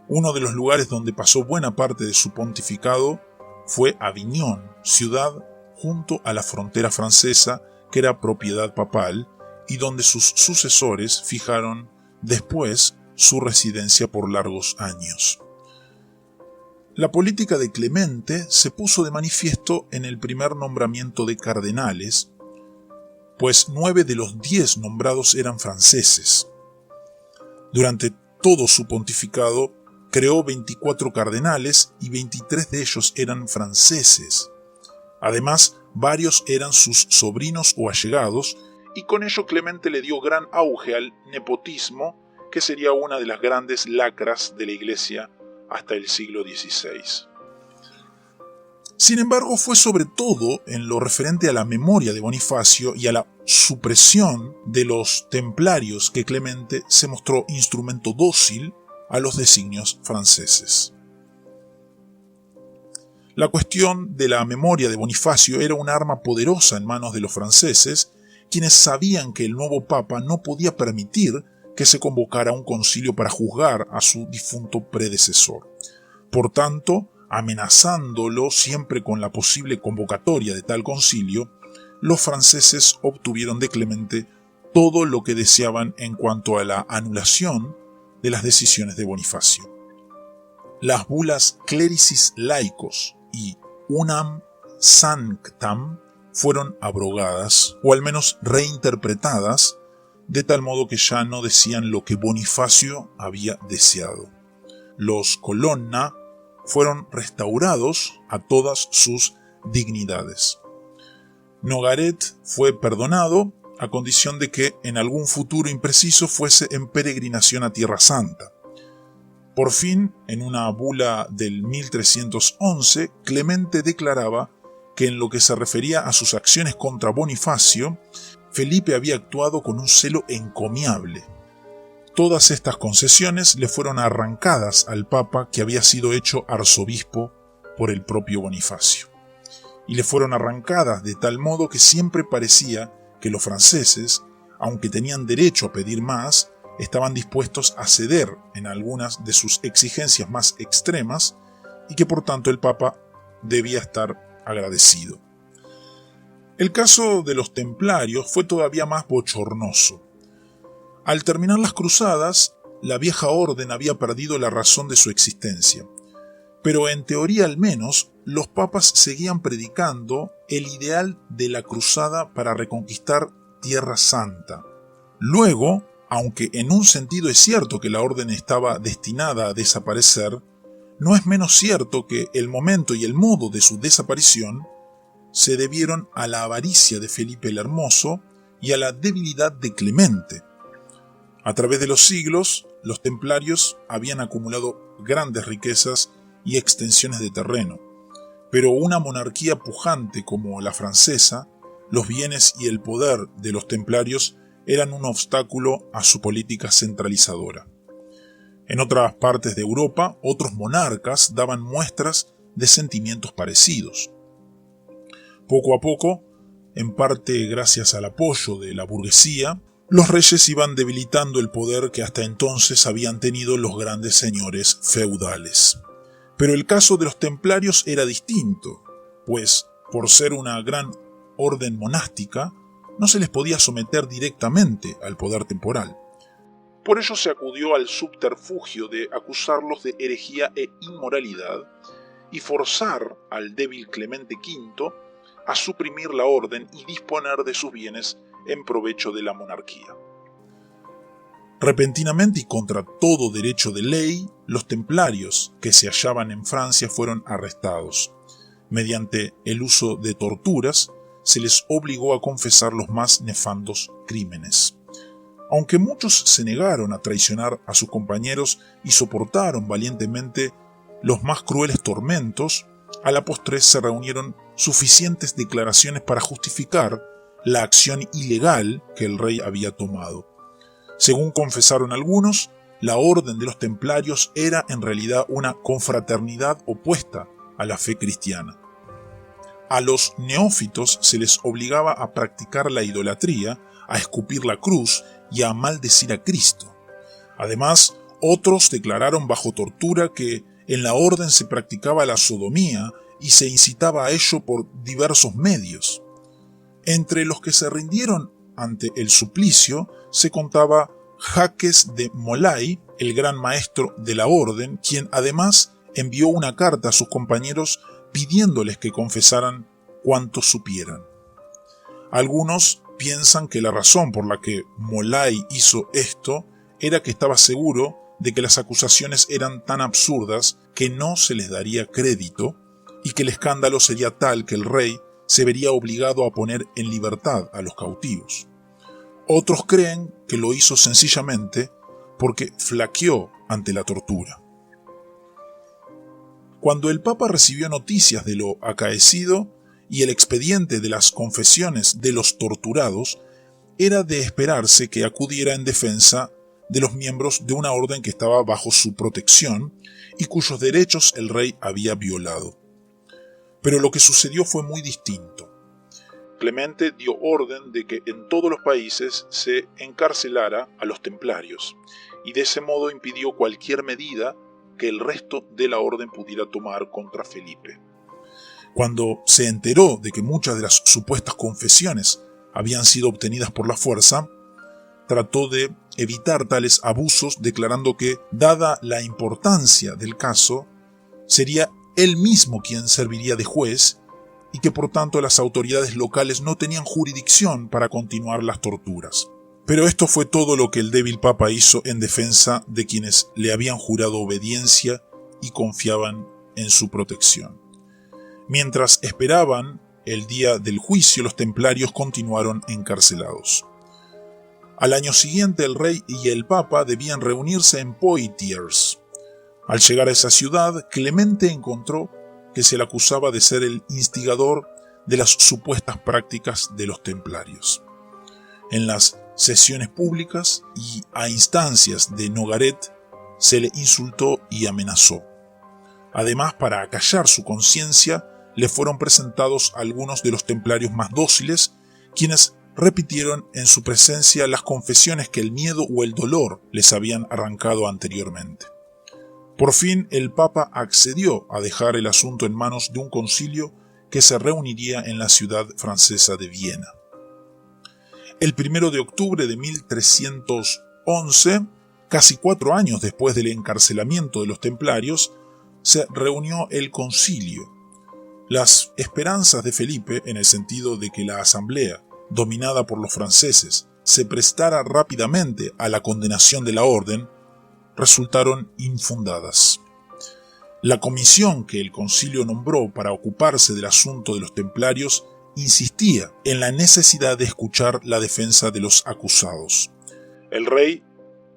Speaker 1: Uno de los lugares donde pasó buena parte de su pontificado fue Aviñón, ciudad junto a la frontera francesa que era propiedad papal y donde sus sucesores fijaron después su residencia por largos años. La política de Clemente se puso de manifiesto en el primer nombramiento de cardenales, pues 9 de los 10 nombrados eran franceses. Durante todo su pontificado creó 24 cardenales y 23 de ellos eran franceses. Además, varios eran sus sobrinos o allegados, y con ello Clemente le dio gran auge al nepotismo, que sería una de las grandes lacras de la Iglesia hasta el siglo XVI. Sin embargo, fue sobre todo en lo referente a la memoria de Bonifacio y a la supresión de los templarios que Clemente se mostró instrumento dócil a los designios franceses. La cuestión de la memoria de Bonifacio era un arma poderosa en manos de los franceses, quienes sabían que el nuevo papa no podía permitir que se convocara un concilio para juzgar a su difunto predecesor. Por tanto, amenazándolo siempre con la posible convocatoria de tal concilio, los franceses obtuvieron de Clemente todo lo que deseaban en cuanto a la anulación de las decisiones de Bonifacio. Las bulas Clericis Laicos y Unam Sanctam fueron abrogadas, o al menos reinterpretadas, de tal modo que ya no decían lo que Bonifacio había deseado. Los colonna fueron restaurados a todas sus dignidades. Nogaret fue perdonado a condición de que en algún futuro impreciso fuese en peregrinación a Tierra Santa. Por fin, en una bula del 1311, Clemente declaraba que en lo que se refería a sus acciones contra Bonifacio, Felipe había actuado con un celo encomiable. Todas estas concesiones le fueron arrancadas al Papa, que había sido hecho arzobispo por el propio Bonifacio. Y le fueron arrancadas de tal modo que siempre parecía que los franceses, aunque tenían derecho a pedir más, estaban dispuestos a ceder en algunas de sus exigencias más extremas y que por tanto el Papa debía estar agradecido. El caso de los templarios fue todavía más bochornoso. Al terminar las cruzadas, la vieja orden había perdido la razón de su existencia. Pero en teoría al menos, los papas seguían predicando el ideal de la cruzada para reconquistar Tierra Santa. Luego, aunque en un sentido es cierto que la orden estaba destinada a desaparecer, no es menos cierto que el momento y el modo de su desaparición se debieron a la avaricia de Felipe el Hermoso y a la debilidad de Clemente. A través de los siglos, los templarios habían acumulado grandes riquezas y extensiones de terreno, pero una monarquía pujante como la francesa, los bienes y el poder de los templarios eran un obstáculo a su política centralizadora. En otras partes de Europa, otros monarcas daban muestras de sentimientos parecidos. Poco a poco, en parte gracias al apoyo de la burguesía, los reyes iban debilitando el poder que hasta entonces habían tenido los grandes señores feudales. Pero el caso de los templarios era distinto, pues, por ser una gran orden monástica, no se les podía someter directamente al poder temporal. Por ello se acudió al subterfugio de acusarlos de herejía e inmoralidad y forzar al débil Clemente V a suprimir la orden y disponer de sus bienes en provecho de la monarquía. Repentinamente y contra todo derecho de ley, los templarios que se hallaban en Francia fueron arrestados. Mediante el uso de torturas, se les obligó a confesar los más nefandos crímenes. Aunque muchos se negaron a traicionar a sus compañeros y soportaron valientemente los más crueles tormentos, a la postre se reunieron suficientes declaraciones para justificar la acción ilegal que el rey había tomado. Según confesaron algunos, la orden de los templarios era en realidad una confraternidad opuesta a la fe cristiana. A los neófitos se les obligaba a practicar la idolatría, a escupir la cruz y a maldecir a Cristo. Además, otros declararon bajo tortura que en la orden se practicaba la sodomía y se incitaba a ello por diversos medios. Entre los que se rindieron ante el suplicio se contaba Jacques de Molay, el gran maestro de la orden, quien además envió una carta a sus compañeros pidiéndoles que confesaran cuanto supieran. Algunos piensan que la razón por la que Molay hizo esto era que estaba seguro de que las acusaciones eran tan absurdas que no se les daría crédito y que el escándalo sería tal que el rey se vería obligado a poner en libertad a los cautivos. Otros creen que lo hizo sencillamente porque flaqueó ante la tortura. Cuando el Papa recibió noticias de lo acaecido y el expediente de las confesiones de los torturados, era de esperarse que acudiera en defensa de los miembros de una orden que estaba bajo su protección y cuyos derechos el rey había violado. Pero lo que sucedió fue muy distinto. Clemente dio orden de que en todos los países se encarcelara a los templarios, y de ese modo impidió cualquier medida que el resto de la orden pudiera tomar contra Felipe. Cuando se enteró de que muchas de las supuestas confesiones habían sido obtenidas por la fuerza, trató de evitar tales abusos, declarando que, dada la importancia del caso, sería él mismo quien serviría de juez y que por tanto las autoridades locales no tenían jurisdicción para continuar las torturas. Pero esto fue todo lo que el débil Papa hizo en defensa de quienes le habían jurado obediencia y confiaban en su protección. Mientras esperaban el día del juicio, los templarios continuaron encarcelados. Al año siguiente el rey y el Papa debían reunirse en Poitiers. Al llegar a esa ciudad, Clemente encontró que se le acusaba de ser el instigador de las supuestas prácticas de los templarios. En las sesiones públicas y a instancias de Nogaret se le insultó y amenazó. Además, para acallar su conciencia, le fueron presentados algunos de los templarios más dóciles, quienes repitieron en su presencia las confesiones que el miedo o el dolor les habían arrancado anteriormente. Por fin, el Papa accedió a dejar el asunto en manos de un concilio que se reuniría en la ciudad francesa de Viena. El 1 de octubre de 1311, casi 4 años después del encarcelamiento de los templarios, se reunió el concilio. Las esperanzas de Felipe, en el sentido de que la asamblea, dominada por los franceses, se prestara rápidamente a la condenación de la orden, resultaron infundadas. La comisión que el concilio nombró para ocuparse del asunto de los templarios insistía en la necesidad de escuchar la defensa de los acusados. El rey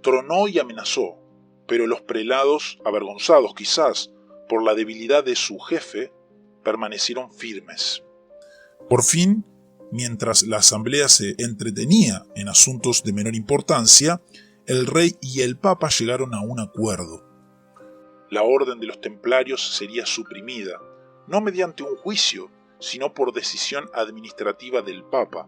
Speaker 1: tronó y amenazó, pero los prelados, avergonzados quizás por la debilidad de su jefe, permanecieron firmes. Por fin, mientras la asamblea se entretenía en asuntos de menor importancia, el rey y el papa llegaron a un acuerdo. La orden de los templarios sería suprimida, no mediante un juicio, sino por decisión administrativa del papa.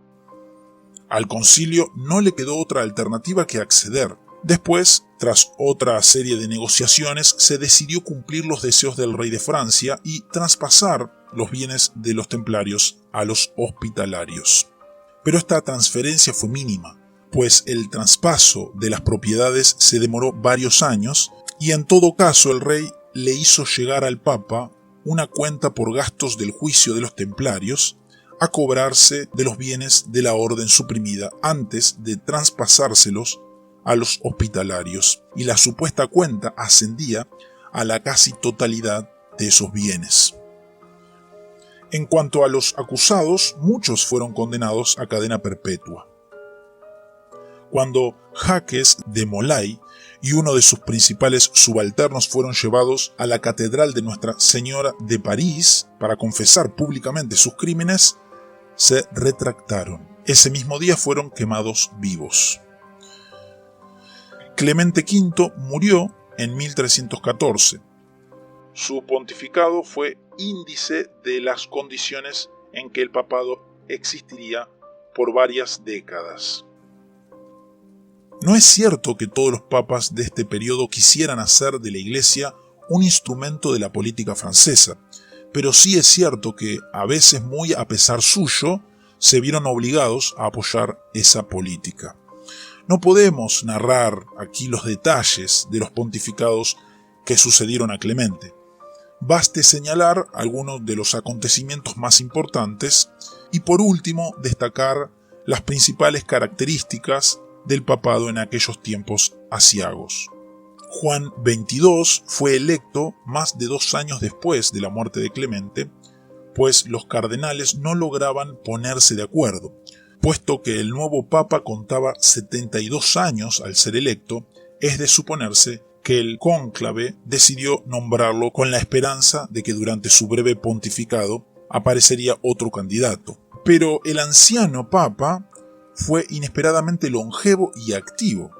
Speaker 1: Al concilio no le quedó otra alternativa que acceder. Después, tras otra serie de negociaciones, se decidió cumplir los deseos del rey de Francia y traspasar los bienes de los templarios a los hospitalarios. Pero esta transferencia fue mínima, pues el traspaso de las propiedades se demoró varios años y en todo caso el rey le hizo llegar al Papa una cuenta por gastos del juicio de los templarios a cobrarse de los bienes de la orden suprimida antes de traspasárselos a los hospitalarios, y la supuesta cuenta ascendía a la casi totalidad de esos bienes. En cuanto a los acusados, muchos fueron condenados a cadena perpetua. Cuando Jacques de Molay y uno de sus principales subalternos fueron llevados a la catedral de Nuestra Señora de París para confesar públicamente sus crímenes, se retractaron. Ese mismo día fueron quemados vivos. Clemente V murió en 1314. Su pontificado fue índice de las condiciones en que el papado existiría por varias décadas. No es cierto que todos los papas de este periodo quisieran hacer de la Iglesia un instrumento de la política francesa, pero sí es cierto que, a veces muy a pesar suyo, se vieron obligados a apoyar esa política. No podemos narrar aquí los detalles de los pontificados que sucedieron a Clemente. Baste señalar algunos de los acontecimientos más importantes y por último destacar las principales características del papado en aquellos tiempos aciagos. Juan XXII fue electo más de 2 años después de la muerte de Clemente, pues los cardenales no lograban ponerse de acuerdo, puesto que el nuevo papa contaba 72 años al ser electo. Es de suponerse que el cónclave decidió nombrarlo con la esperanza de que durante su breve pontificado aparecería otro candidato. Pero el anciano papa fue inesperadamente longevo y activo.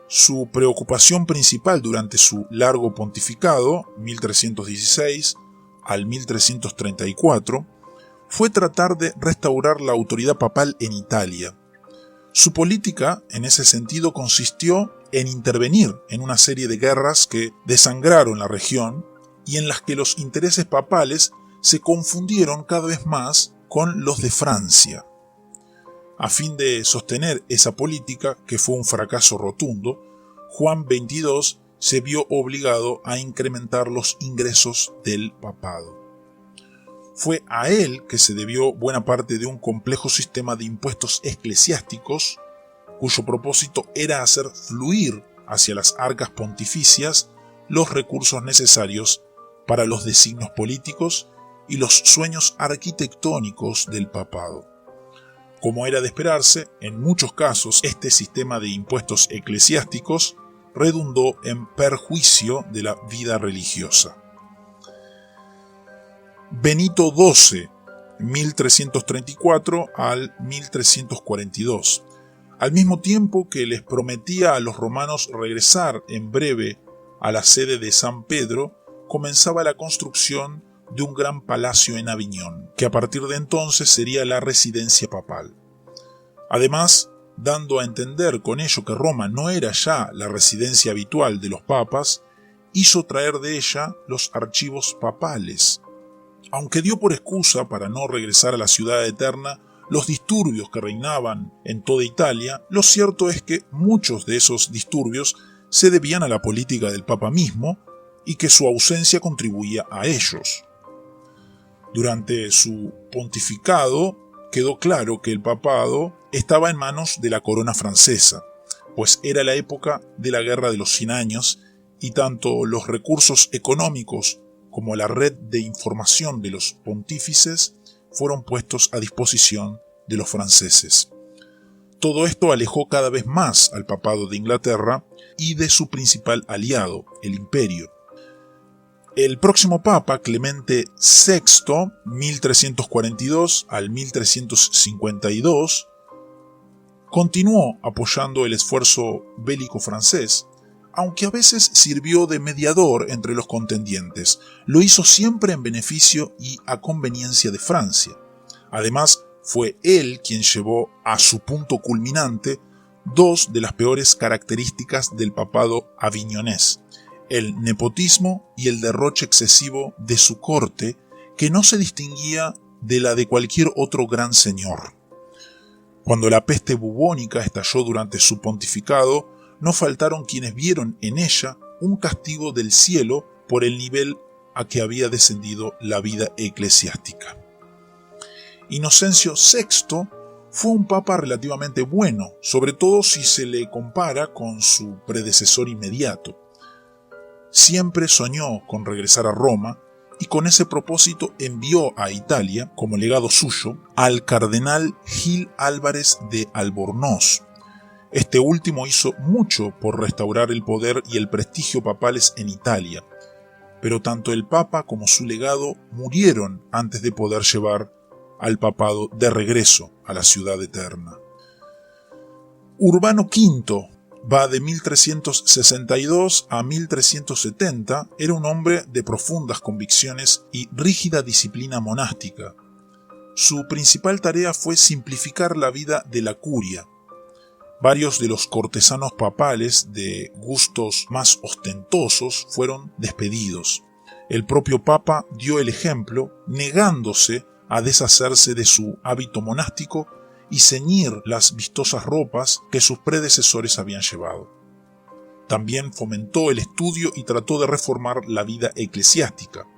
Speaker 1: Su preocupación principal durante su largo pontificado, 1316 al 1334, fue tratar de restaurar la autoridad papal en Italia. Su política, en ese sentido, consistió en intervenir en una serie de guerras que desangraron la región y en las que los intereses papales se confundieron cada vez más con los de Francia. A fin de sostener esa política, que fue un fracaso rotundo, Juan XXII se vio obligado a incrementar los ingresos del papado. Fue a él que se debió buena parte de un complejo sistema de impuestos eclesiásticos, cuyo propósito era hacer fluir hacia las arcas pontificias los recursos necesarios para los designios políticos y los sueños arquitectónicos del papado. Como era de esperarse, en muchos casos este sistema de impuestos eclesiásticos redundó en perjuicio de la vida religiosa. Benito XII, 1334 al 1342, Al mismo tiempo que les prometía a los romanos regresar en breve a la sede de San Pedro, comenzaba la construcción de un gran palacio en Aviñón, que a partir de entonces sería la residencia papal. Además, dando a entender con ello que Roma no era ya la residencia habitual de los papas, hizo traer de ella los archivos papales. Aunque dio por excusa para no regresar a la ciudad eterna los disturbios que reinaban en toda Italia, lo cierto es que muchos de esos disturbios se debían a la política del Papa mismo y que su ausencia contribuía a ellos. Durante su pontificado quedó claro que el papado estaba en manos de la corona francesa, pues era la época de la Guerra de los 100 años y tanto los recursos económicos como la red de información de los pontífices fueron puestos a disposición de los franceses. Todo esto alejó cada vez más al papado de Inglaterra y de su principal aliado, el Imperio. El próximo papa, Clemente VI, 1342 al 1352, continuó apoyando el esfuerzo bélico francés, aunque a veces sirvió de mediador entre los contendientes. Lo hizo siempre en beneficio y a conveniencia de Francia. Además, fue él quien llevó a su punto culminante dos de las peores características del papado aviñonés: el nepotismo y el derroche excesivo de su corte, que no se distinguía de la de cualquier otro gran señor. Cuando la peste bubónica estalló durante su pontificado, no faltaron quienes vieron en ella un castigo del cielo por el nivel a que había descendido la vida eclesiástica. Inocencio VI fue un papa relativamente bueno, sobre todo si se le compara con su predecesor inmediato. Siempre soñó con regresar a Roma y con ese propósito envió a Italia, como legado suyo, al cardenal Gil Álvarez de Albornoz. Este último hizo mucho por restaurar el poder y el prestigio papales en Italia, pero tanto el papa como su legado murieron antes de poder llevar al papado de regreso a la ciudad eterna. Urbano V, va de 1362 a 1370, era un hombre de profundas convicciones y rígida disciplina monástica. Su principal tarea fue simplificar la vida de la curia. Varios de los cortesanos papales de gustos más ostentosos fueron despedidos. El propio papa dio el ejemplo, negándose a deshacerse de su hábito monástico y ceñir las vistosas ropas que sus predecesores habían llevado. También fomentó el estudio y trató de reformar la vida eclesiástica.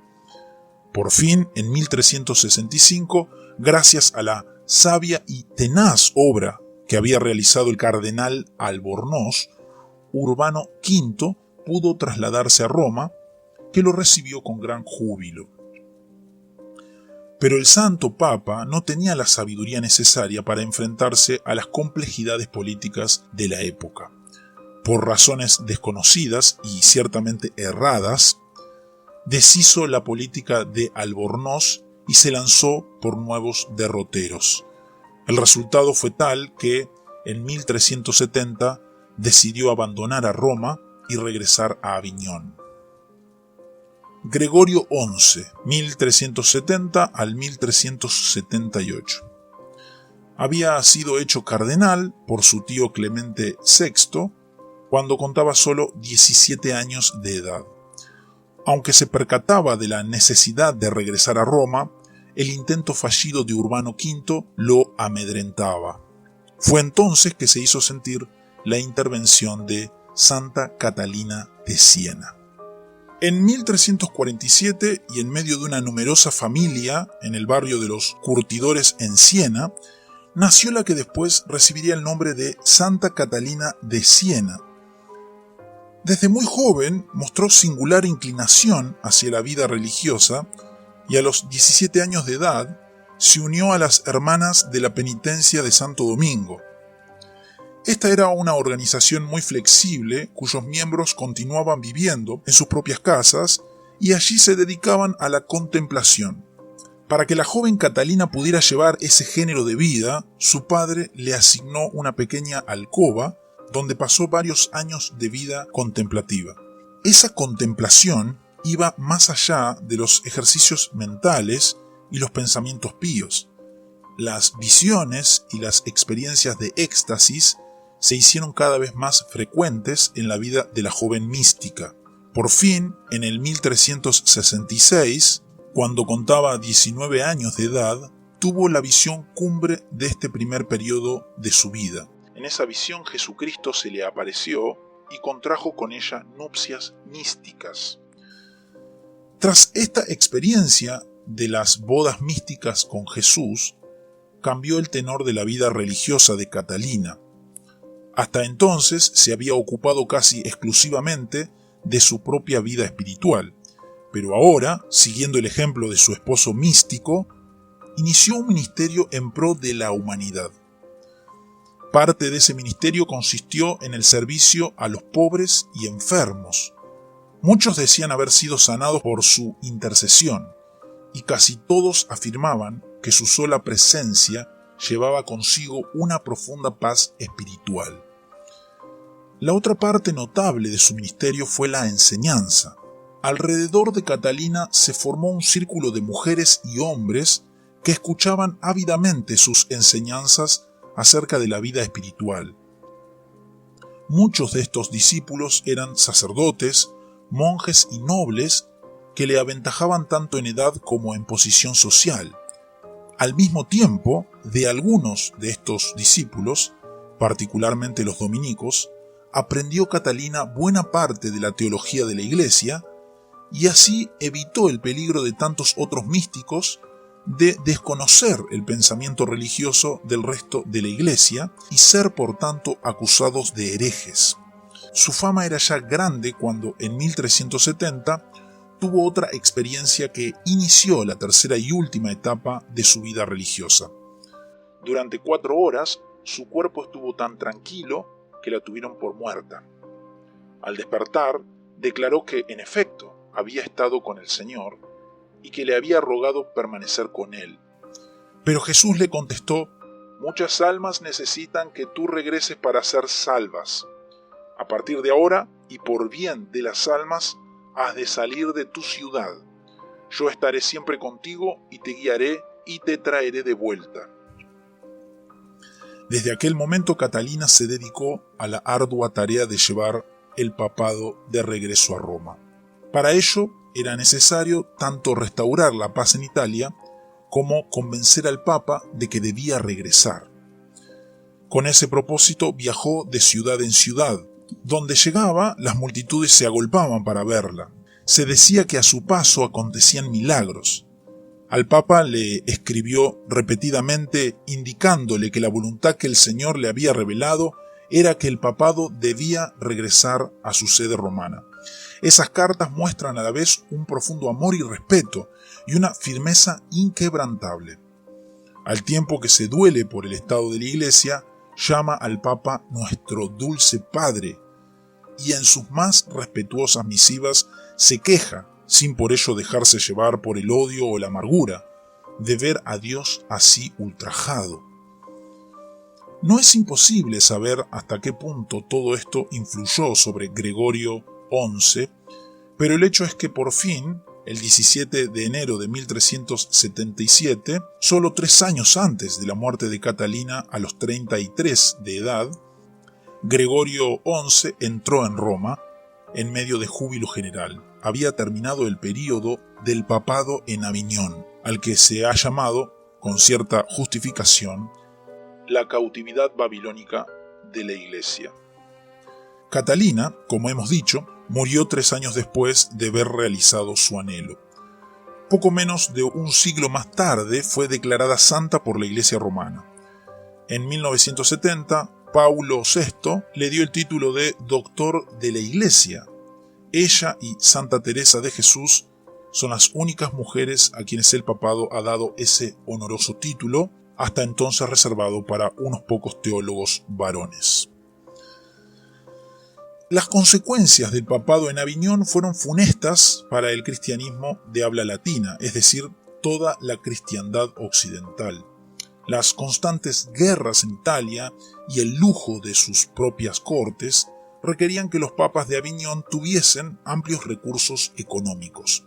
Speaker 1: Por fin, en 1365, gracias a la sabia y tenaz obra que había realizado el cardenal Albornoz, Urbano V pudo trasladarse a Roma, que lo recibió con gran júbilo. Pero el Santo Papa no tenía la sabiduría necesaria para enfrentarse a las complejidades políticas de la época. Por razones desconocidas y ciertamente erradas, deshizo la política de Albornoz y se lanzó por nuevos derroteros. El resultado fue tal que, en 1370, decidió abandonar a Roma y regresar a Aviñón. Gregorio XI, 1370 al 1378. Había sido hecho cardenal por su tío Clemente VI cuando contaba solo 17 años de edad. Aunque se percataba de la necesidad de regresar a Roma, el intento fallido de Urbano V lo amedrentaba. Fue entonces que se hizo sentir la intervención de Santa Catalina de Siena. En 1347, y en medio de una numerosa familia en el barrio de los Curtidores en Siena, nació la que después recibiría el nombre de Santa Catalina de Siena. Desde muy joven mostró singular inclinación hacia la vida religiosa y a los 17 años de edad se unió a las Hermanas de la Penitencia de Santo Domingo. Esta era una organización muy flexible cuyos miembros continuaban viviendo en sus propias casas y allí se dedicaban a la contemplación. Para que la joven Catalina pudiera llevar ese género de vida, su padre le asignó una pequeña alcoba donde pasó varios años de vida contemplativa. Esa contemplación iba más allá de los ejercicios mentales y los pensamientos píos. Las visiones y las experiencias de éxtasis se hicieron cada vez más frecuentes en la vida de la joven mística. Por fin, en el 1366, cuando contaba 19 años de edad, tuvo la visión cumbre de este primer periodo de su vida. En esa visión Jesucristo se le apareció y contrajo con ella nupcias místicas. Tras esta experiencia de las bodas místicas con Jesús, cambió el tenor de la vida religiosa de Catalina. Hasta entonces se había ocupado casi exclusivamente de su propia vida espiritual, pero ahora, siguiendo el ejemplo de su esposo místico, inició un ministerio en pro de la humanidad. Parte de ese ministerio consistió en el servicio a los pobres y enfermos. Muchos decían haber sido sanados por su intercesión, y casi todos afirmaban que su sola presencia llevaba consigo una profunda paz espiritual. La otra parte notable de su ministerio fue la enseñanza. Alrededor de Catalina se formó un círculo de mujeres y hombres que escuchaban ávidamente sus enseñanzas acerca de la vida espiritual. Muchos de estos discípulos eran sacerdotes, monjes y nobles que le aventajaban tanto en edad como en posición social. Al mismo tiempo, de algunos de estos discípulos, particularmente los dominicos, aprendió Catalina buena parte de la teología de la Iglesia y así evitó el peligro de tantos otros místicos de desconocer el pensamiento religioso del resto de la Iglesia y ser por tanto acusados de herejes. Su fama era ya grande cuando en 1370 tuvo otra experiencia que inició la tercera y última etapa de su vida religiosa. Durante 4 horas su cuerpo estuvo tan tranquilo que la tuvieron por muerta. Al despertar, declaró que, en efecto, había estado con el Señor y que le había rogado permanecer con él. Pero Jesús le contestó: «Muchas almas necesitan que tú regreses para ser salvas. A partir de ahora, y por bien de las almas, has de salir de tu ciudad. Yo estaré siempre contigo y te guiaré y te traeré de vuelta». Desde aquel momento Catalina se dedicó a la ardua tarea de llevar el papado de regreso a Roma. Para ello era necesario tanto restaurar la paz en Italia como convencer al Papa de que debía regresar. Con ese propósito viajó de ciudad en ciudad. Donde llegaba, las multitudes se agolpaban para verla. Se decía que a su paso acontecían milagros. Al Papa le escribió repetidamente indicándole que la voluntad que el Señor le había revelado era que el papado debía regresar a su sede romana. Esas cartas muestran a la vez un profundo amor y respeto y una firmeza inquebrantable. Al tiempo que se duele por el estado de la Iglesia, llama al Papa nuestro dulce Padre, y en sus más respetuosas misivas se queja, sin por ello dejarse llevar por el odio o la amargura, de ver a Dios así ultrajado. No es imposible saber hasta qué punto todo esto influyó sobre Gregorio XI, pero el hecho es que por fin, el 17 de enero de 1377, solo 3 años antes de la muerte de Catalina a los 33 de edad, Gregorio XI entró en Roma en medio de júbilo general. Había terminado el período del papado en Aviñón, al que se ha llamado, con cierta justificación, la cautividad babilónica de la Iglesia. Catalina, como hemos dicho, murió 3 años después de haber realizado su anhelo. Poco menos de un siglo más tarde fue declarada santa por la Iglesia romana. En 1970, Paulo VI le dio el título de Doctor de la Iglesia. Ella y Santa Teresa de Jesús son las únicas mujeres a quienes el papado ha dado ese honoroso título, hasta entonces reservado para unos pocos teólogos varones. Las consecuencias del papado en Aviñón fueron funestas para el cristianismo de habla latina, es decir, toda la cristiandad occidental. Las constantes guerras en Italia y el lujo de sus propias cortes requerían que los papas de Aviñón tuviesen amplios recursos económicos.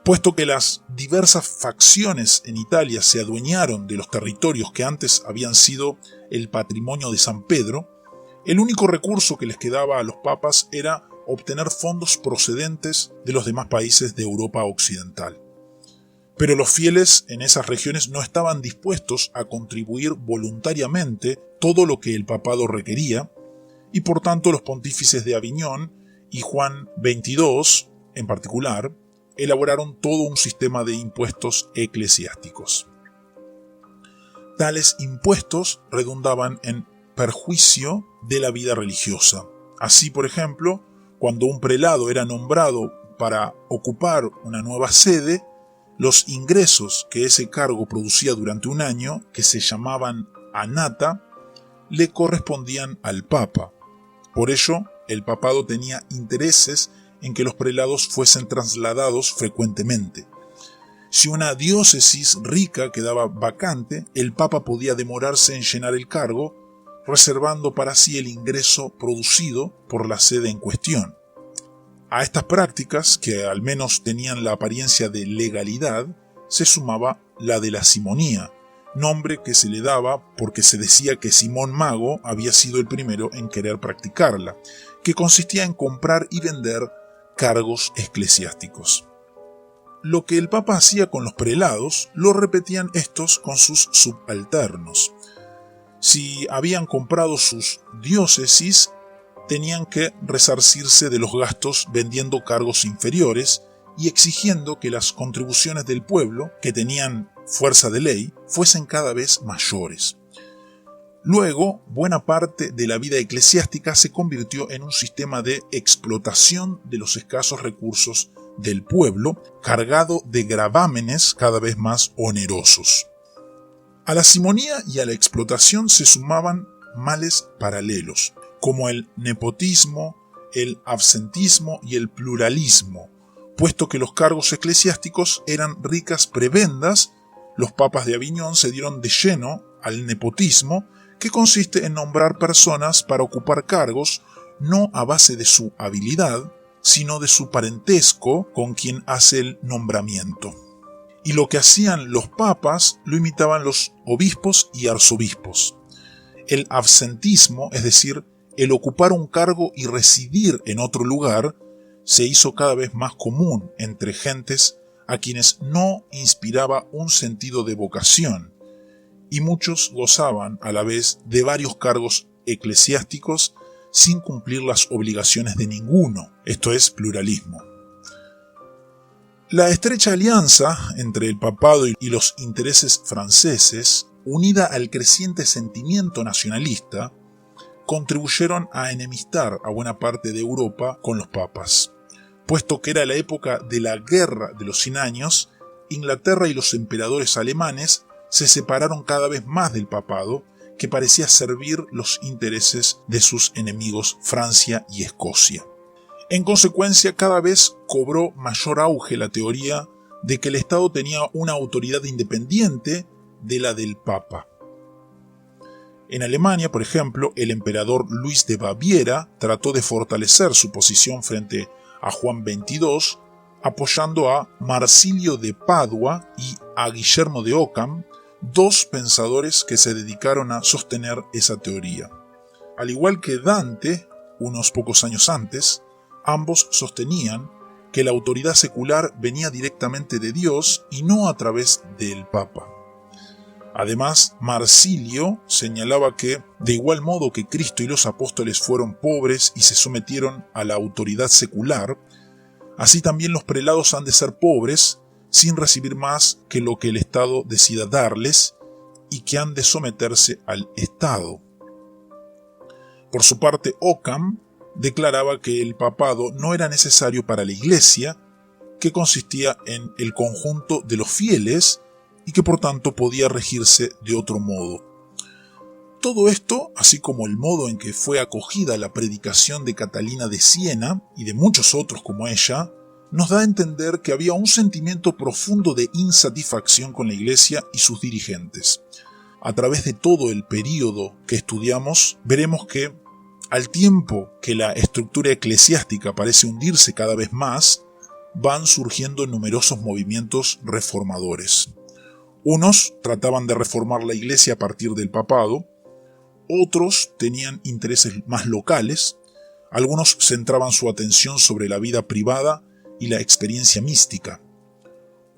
Speaker 1: Puesto que las diversas facciones en Italia se adueñaron de los territorios que antes habían sido el patrimonio de San Pedro, el único recurso que les quedaba a los papas era obtener fondos procedentes de los demás países de Europa occidental. Pero los fieles en esas regiones no estaban dispuestos a contribuir voluntariamente todo lo que el papado requería, y por tanto los pontífices de Aviñón y Juan XXII, en particular, elaboraron todo un sistema de impuestos eclesiásticos. Tales impuestos redundaban en perjuicio de la vida religiosa. Así, por ejemplo, cuando un prelado era nombrado para ocupar una nueva sede, los ingresos que ese cargo producía durante un año, que se llamaban annata, le correspondían al Papa. Por ello, el papado tenía intereses en que los prelados fuesen trasladados frecuentemente. Si una diócesis rica quedaba vacante, el Papa podía demorarse en llenar el cargo, reservando para sí el ingreso producido por la sede en cuestión. A estas prácticas, que al menos tenían la apariencia de legalidad, se sumaba la de la simonía, nombre que se le daba porque se decía que Simón Mago había sido el primero en querer practicarla, que consistía en comprar y vender cargos eclesiásticos. Lo que el Papa hacía con los prelados, lo repetían estos con sus subalternos. Si habían comprado sus diócesis, tenían que resarcirse de los gastos vendiendo cargos inferiores y exigiendo que las contribuciones del pueblo, que tenían fuerza de ley, fuesen cada vez mayores. Luego, buena parte de la vida eclesiástica se convirtió en un sistema de explotación de los escasos recursos del pueblo, cargado de gravámenes cada vez más onerosos. A la simonía y a la explotación se sumaban males paralelos, como el nepotismo, el absentismo y el pluralismo. Puesto que los cargos eclesiásticos eran ricas prebendas, los papas de Aviñón se dieron de lleno al nepotismo, que consiste en nombrar personas para ocupar cargos no a base de su habilidad, sino de su parentesco con quien hace el nombramiento. Y lo que hacían los papas lo imitaban los obispos y arzobispos. El absentismo, es decir, el ocupar un cargo y residir en otro lugar, se hizo cada vez más común entre gentes a quienes no inspiraba un sentido de vocación, y muchos gozaban a la vez de varios cargos eclesiásticos sin cumplir las obligaciones de ninguno, esto es pluralismo. La estrecha alianza entre el papado y los intereses franceses, unida al creciente sentimiento nacionalista, contribuyeron a enemistar a buena parte de Europa con los papas. Puesto que era la época de la Guerra de los 100 años, Inglaterra y los emperadores alemanes se separaron cada vez más del papado, que parecía servir los intereses de sus enemigos Francia y Escocia. En consecuencia, cada vez cobró mayor auge la teoría de que el Estado tenía una autoridad independiente de la del Papa. En Alemania, por ejemplo, el emperador Luis de Baviera trató de fortalecer su posición frente a Juan XXII, apoyando a Marsilio de Padua y a Guillermo de Ockham, dos pensadores que se dedicaron a sostener esa teoría. Al igual que Dante, unos pocos años antes, ambos sostenían que la autoridad secular venía directamente de Dios y no a través del Papa. Además, Marsilio señalaba que, de igual modo que Cristo y los apóstoles fueron pobres y se sometieron a la autoridad secular, así también los prelados han de ser pobres, sin recibir más que lo que el Estado decida darles, y que han de someterse al Estado. Por su parte, Ockham declaraba que el papado no era necesario para la Iglesia, que consistía en el conjunto de los fieles y que por tanto podía regirse de otro modo. Todo esto, así como el modo en que fue acogida la predicación de Catalina de Siena y de muchos otros como ella, nos da a entender que había un sentimiento profundo de insatisfacción con la Iglesia y sus dirigentes. A través de todo el período que estudiamos, veremos que, al tiempo que la estructura eclesiástica parece hundirse cada vez más, van surgiendo numerosos movimientos reformadores. Unos trataban de reformar la Iglesia a partir del papado, otros tenían intereses más locales, algunos centraban su atención sobre la vida privada y la experiencia mística.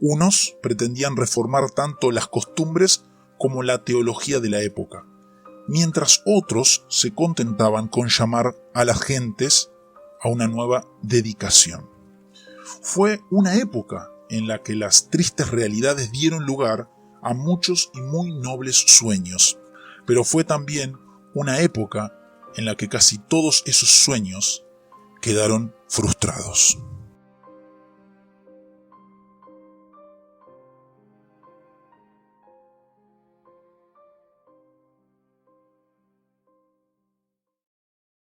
Speaker 1: Unos pretendían reformar tanto las costumbres como la teología de la época, mientras otros se contentaban con llamar a las gentes a una nueva dedicación. Fue una época en la que las tristes realidades dieron lugar a muchos y muy nobles sueños, pero fue también una época en la que casi todos esos sueños quedaron frustrados.